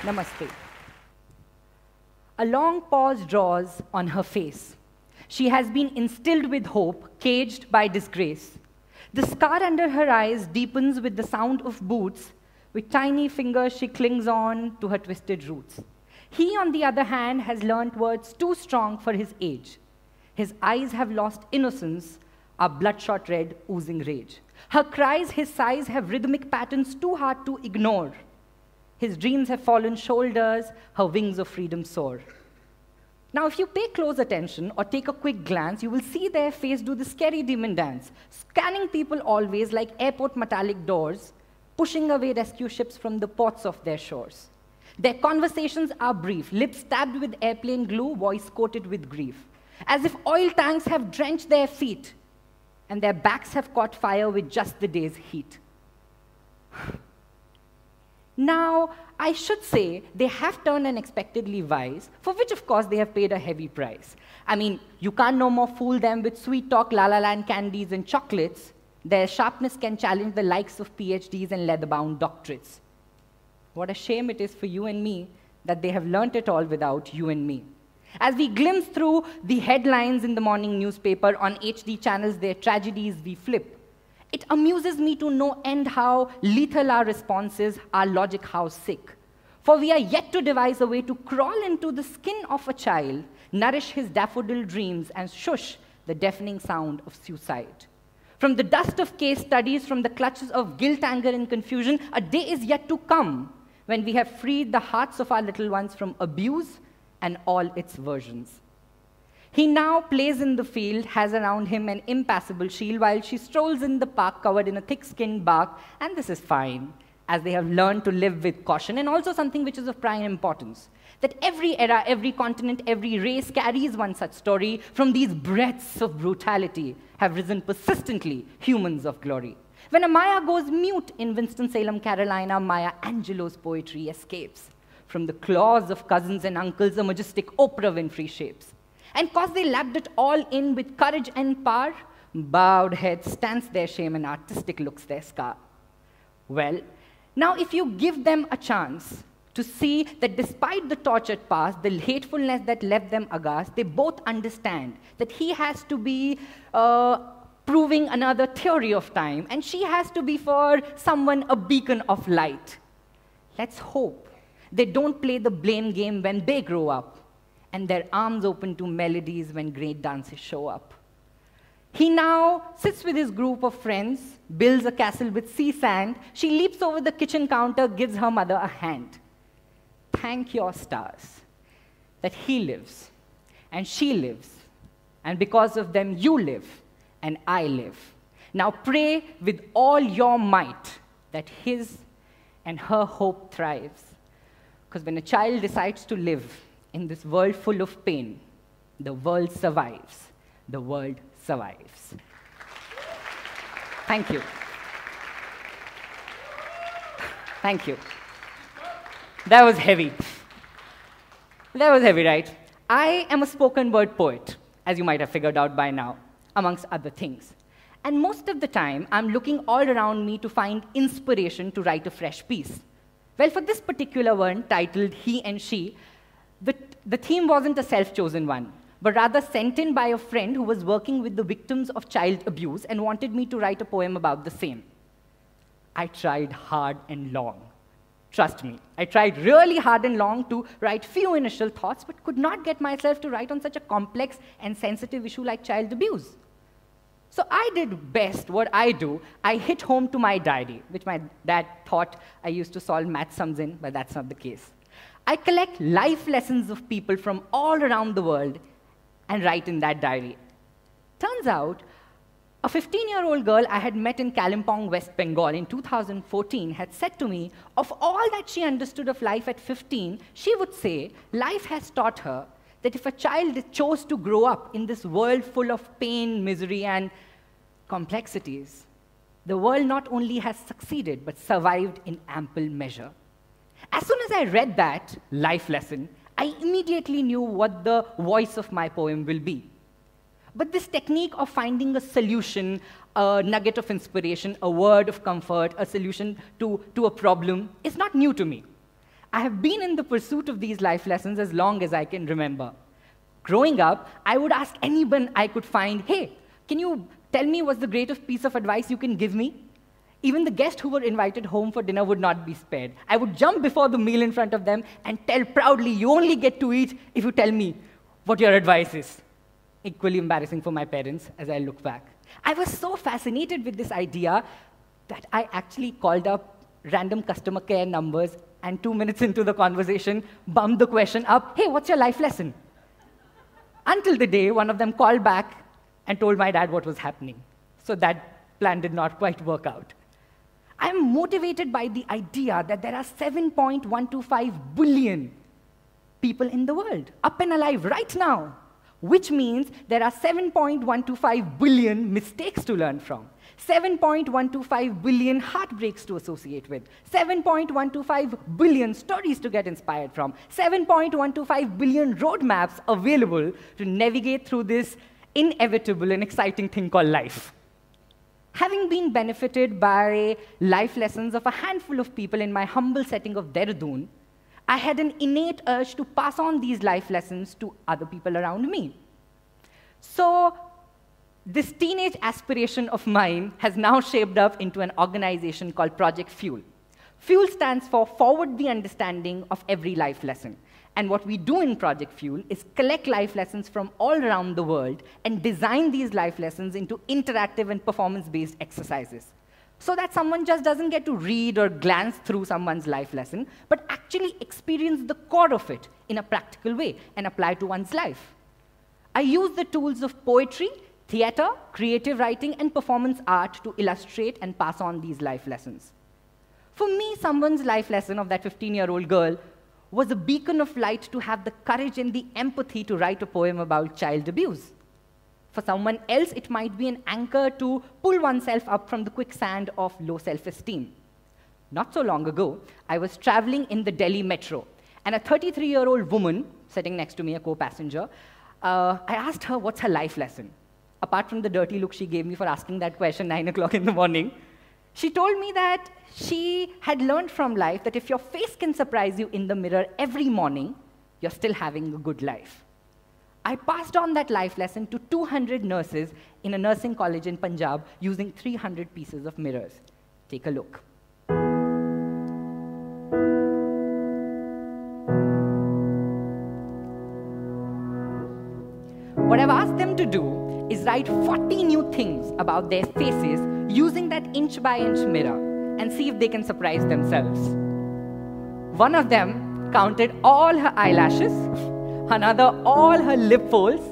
Namaste. A long pause draws on her face. She has been instilled with hope, caged by disgrace. The scar under her eyes deepens with the sound of boots. With tiny fingers, she clings on to her twisted roots. He, on the other hand, has learnt words too strong for his age. His eyes have lost innocence, are bloodshot red, oozing rage. Her cries, his sighs have rhythmic patterns too hard to ignore. His dreams have fallen shoulders, her wings of freedom soar. Now, if you pay close attention or take a quick glance, you will see their face do the scary demon dance, scanning people always like airport metallic doors, pushing away rescue ships from the ports of their shores. Their conversations are brief, lips stabbed with airplane glue, voice coated with grief, as if oil tanks have drenched their feet, and their backs have caught fire with just the day's heat. Now, I should say they have turned unexpectedly wise, for which, of course, they have paid a heavy price. I mean, you can't no more fool them with sweet talk, la-la land candies and chocolates. Their sharpness can challenge the likes of PhDs and leather-bound doctorates. What a shame it is for you and me that they have learnt it all without you and me. As we glimpse through the headlines in the morning newspaper on HD channels, their tragedies we flip. It amuses me to no end how lethal our response is, our logic how sick. For we are yet to devise a way to crawl into the skin of a child, nourish his daffodil dreams, and shush the deafening sound of suicide. From the dust of case studies, from the clutches of guilt, anger, and confusion, a day is yet to come when we have freed the hearts of our little ones from abuse and all its versions. He now plays in the field, has around him an impassable shield, while she strolls in the park covered in a thick-skinned bark, and this is fine, as they have learned to live with caution, and also something which is of prime importance, that every era, every continent, every race carries one such story. From these breaths of brutality have risen persistently humans of glory. When a Maya goes mute in Winston-Salem, Carolina, Maya Angelou's poetry escapes. From the claws of cousins and uncles, a majestic Oprah Winfrey shapes. And cause they lapped it all in with courage and power, bowed head stands their shame and artistic looks their scar. Well, now if you give them a chance to see that despite the tortured past, the hatefulness that left them aghast, they both understand that he has to be proving another theory of time, and she has to be for someone a beacon of light. Let's hope they don't play the blame game when they grow up, and their arms open to melodies when great dances show up. He now sits with his group of friends, builds a castle with sea sand. She leaps over the kitchen counter, gives her mother a hand. Thank your stars that he lives, and she lives, and because of them you live, and I live. Now pray with all your might that his and her hope thrives. Because when a child decides to live in this world full of pain, the world survives. The world survives. Thank you. Thank you. That was heavy. That was heavy, right? I am a spoken word poet, as you might have figured out by now, amongst other things. And most of the time, I'm looking all around me to find inspiration to write a fresh piece. Well, for this particular one, titled He and She, the theme wasn't a self-chosen one, but rather sent in by a friend who was working with the victims of child abuse and wanted me to write a poem about the same. I tried hard and long. Trust me, I tried really hard and long to write few initial thoughts, but could not get myself to write on such a complex and sensitive issue like child abuse. So I did best what I do. I hit home to my diary, which my dad thought I used to solve math sums in, but that's not the case. I collect life lessons of people from all around the world and write in that diary. Turns out, a 15-year-old girl I had met in Kalimpong, West Bengal in 2014 had said to me, of all that she understood of life at 15, she would say life has taught her that if a child chose to grow up in this world full of pain, misery, and complexities, the world not only has succeeded, but survived in ample measure. As soon as I read that life lesson, I immediately knew what the voice of my poem will be. But this technique of finding a solution, a nugget of inspiration, a word of comfort, a solution to a problem is not new to me. I have been in the pursuit of these life lessons as long as I can remember. Growing up, I would ask anyone I could find, hey, can you tell me what's the greatest piece of advice you can give me? Even the guests who were invited home for dinner would not be spared. I would jump before the meal in front of them and tell proudly, you only get to eat if you tell me what your advice is. Equally embarrassing for my parents as I look back. I was so fascinated with this idea that I actually called up random customer care numbers and 2 minutes into the conversation, bumped the question up, hey, what's your life lesson? Until the day one of them called back and told my dad what was happening. So that plan did not quite work out. I'm motivated by the idea that there are 7.125 billion people in the world, up and alive right now, which means there are 7.125 billion mistakes to learn from, 7.125 billion heartbreaks to associate with, 7.125 billion stories to get inspired from, 7.125 billion roadmaps available to navigate through this inevitable and exciting thing called life. Having been benefited by life lessons of a handful of people in my humble setting of Dehradun, I had an innate urge to pass on these life lessons to other people around me. So this teenage aspiration of mine has now shaped up into an organization called Project Fuel. Fuel stands for Forward the Understanding of Every Life Lesson. And what we do in Project Fuel is collect life lessons from all around the world and design these life lessons into interactive and performance-based exercises, so that someone just doesn't get to read or glance through someone's life lesson, but actually experience the core of it in a practical way and apply to one's life. I use the tools of poetry, theater, creative writing, and performance art to illustrate and pass on these life lessons. For me, someone's life lesson of that 15-year-old girl was a beacon of light to have the courage and the empathy to write a poem about child abuse. For someone else, it might be an anchor to pull oneself up from the quicksand of low self-esteem. Not so long ago, I was traveling in the Delhi metro, and a 33-year-old woman sitting next to me, a co-passenger, I asked her what's her life lesson. Apart from the dirty look she gave me for asking that question 9 o'clock in the morning, she told me that she had learned from life that if your face can surprise you in the mirror every morning, you're still having a good life. I passed on that life lesson to 200 nurses in a nursing college in Punjab using 300 pieces of mirrors. Take a look. What I've asked them to do is write 40 new things about their faces using that inch-by-inch mirror and see if they can surprise themselves. One of them counted all her eyelashes, another all her lip folds,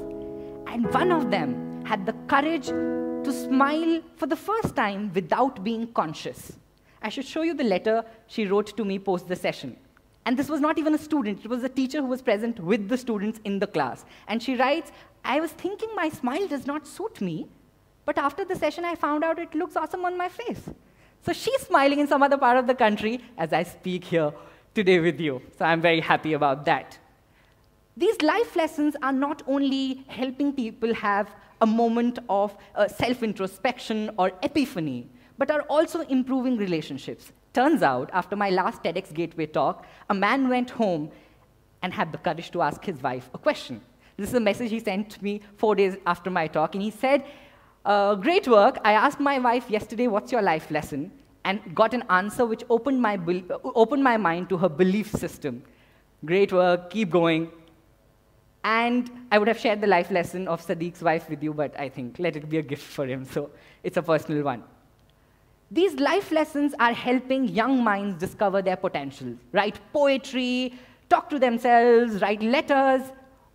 and one of them had the courage to smile for the first time without being conscious. I should show you the letter she wrote to me post the session. And this was not even a student, it was a teacher who was present with the students in the class. And she writes, I was thinking my smile does not suit me, but after the session I found out it looks awesome on my face. So she's smiling in some other part of the country as I speak here today with you. So I'm very happy about that. These life lessons are not only helping people have a moment of self-introspection or epiphany, but are also improving relationships. Turns out, after my last TEDx Gateway talk, a man went home and had the courage to ask his wife a question. This is a message he sent me 4 days after my talk, and he said, great work. I asked my wife yesterday, what's your life lesson? And got an answer which opened my mind to her belief system. Great work, keep going. And I would have shared the life lesson of Sadiq's wife with you, but I think let it be a gift for him, so it's a personal one. These life lessons are helping young minds discover their potential. Write poetry, talk to themselves, write letters,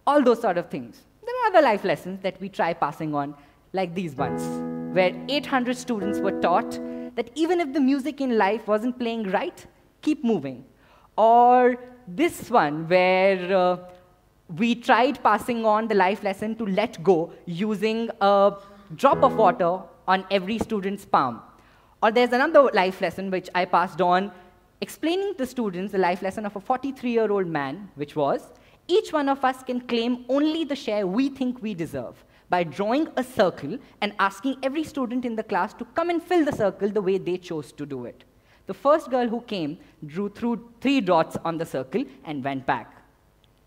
all those sort of things. There are other life lessons that we try passing on, like these ones, where 800 students were taught that even if the music in life wasn't playing right, keep moving. Or this one, where we tried passing on the life lesson to let go using a drop of water on every student's palm. Or there's another life lesson which I passed on, explaining to students the life lesson of a 43-year-old man, which was, each one of us can claim only the share we think we deserve by drawing a circle and asking every student in the class to come and fill the circle the way they chose to do it. The first girl who came drew through 3 dots on the circle and went back.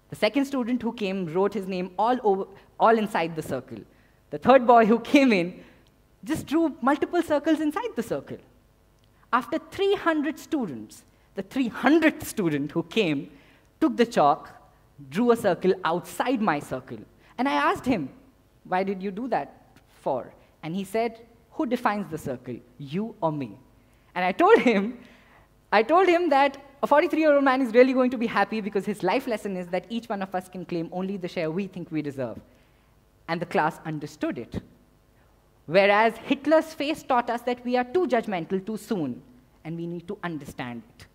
The second student who came wrote his name all inside the circle. The third boy who came in just drew multiple circles inside the circle. After 300 students, the 300th student who came took the chalk, drew a circle outside my circle. And I asked him, why did you do that for? And he said, who defines the circle, you or me? And I told him that a 43-year-old man is really going to be happy because his life lesson is that each one of us can claim only the share we think we deserve. And the class understood it. Whereas Hitler's face taught us that we are too judgmental too soon, and we need to understand it.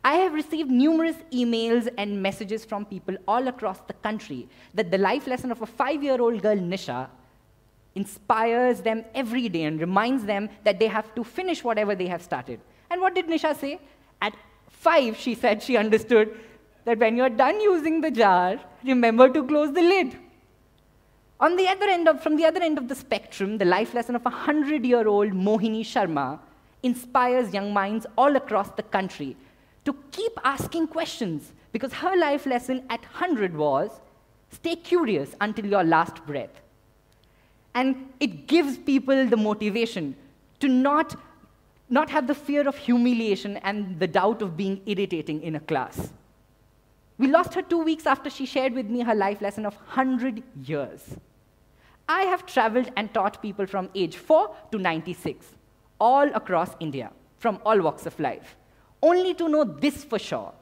I have received numerous emails and messages from people all across the country that the life lesson of a 5-year-old girl, Nisha, inspires them every day and reminds them that they have to finish whatever they have started. And what did Nisha say? At 5, she said she understood that when you're done using the jar, remember to close the lid. From the other end of the spectrum, the life lesson of a 100-year-old Mohini Sharma inspires young minds all across the country to keep asking questions, because her life lesson at 100 was, stay curious until your last breath. And it gives people the motivation to not have the fear of humiliation and the doubt of being irritating in a class. We lost her 2 weeks after she shared with me her life lesson of 100 years. I have traveled and taught people from age 4 to 96, all across India, from all walks of life, only to know this for sure,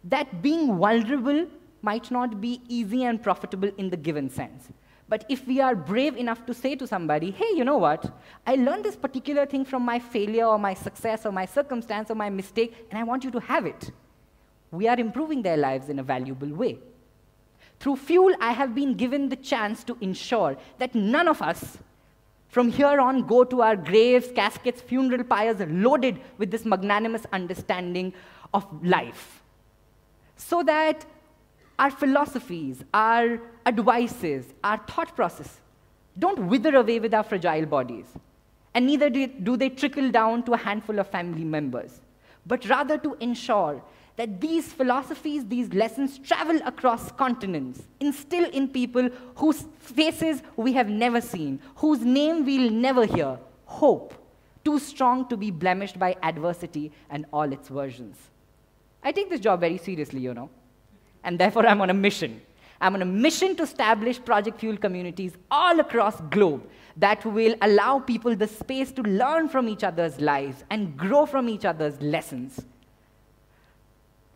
that being vulnerable might not be easy and profitable in the given sense. But if we are brave enough to say to somebody, hey, you know what? I learned this particular thing from my failure or my success or my circumstance or my mistake, and I want you to have it. We are improving their lives in a valuable way. Through Fuel, I have been given the chance to ensure that none of us from here on go to our graves, caskets, funeral pyres loaded with this magnanimous understanding of life, so that our philosophies, our advices, our thought process don't wither away with our fragile bodies, and neither do they trickle down to a handful of family members, but rather to ensure that these philosophies, these lessons travel across continents, instill in people whose faces we have never seen, whose name we'll never hear, hope, too strong to be blemished by adversity and all its versions. I take this job very seriously, you know, and therefore I'm on a mission. I'm on a mission to establish Project Fuel communities all across globe that will allow people the space to learn from each other's lives and grow from each other's lessons.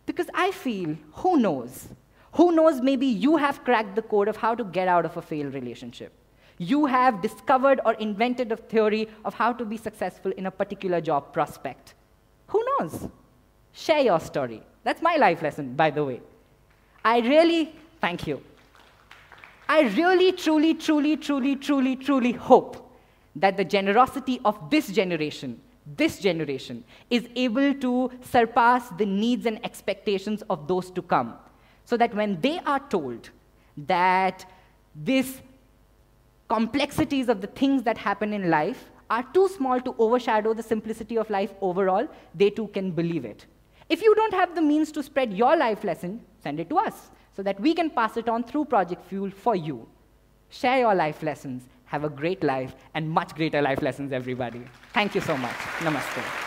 Because I feel, who knows? Who knows, maybe you have cracked the code of how to get out of a failed relationship. You have discovered or invented a theory of how to be successful in a particular job prospect. Who knows? Share your story. That's my life lesson, by the way. Thank you. I really, truly hope that the generosity of this generation is able to surpass the needs and expectations of those to come, so that when they are told that these complexities of the things that happen in life are too small to overshadow the simplicity of life overall, they too can believe it. If you don't have the means to spread your life lesson, send it to us, so that we can pass it on through Project Fuel for you. Share your life lessons. Have a great life and much greater life lessons, everybody. Thank you so much. Namaste.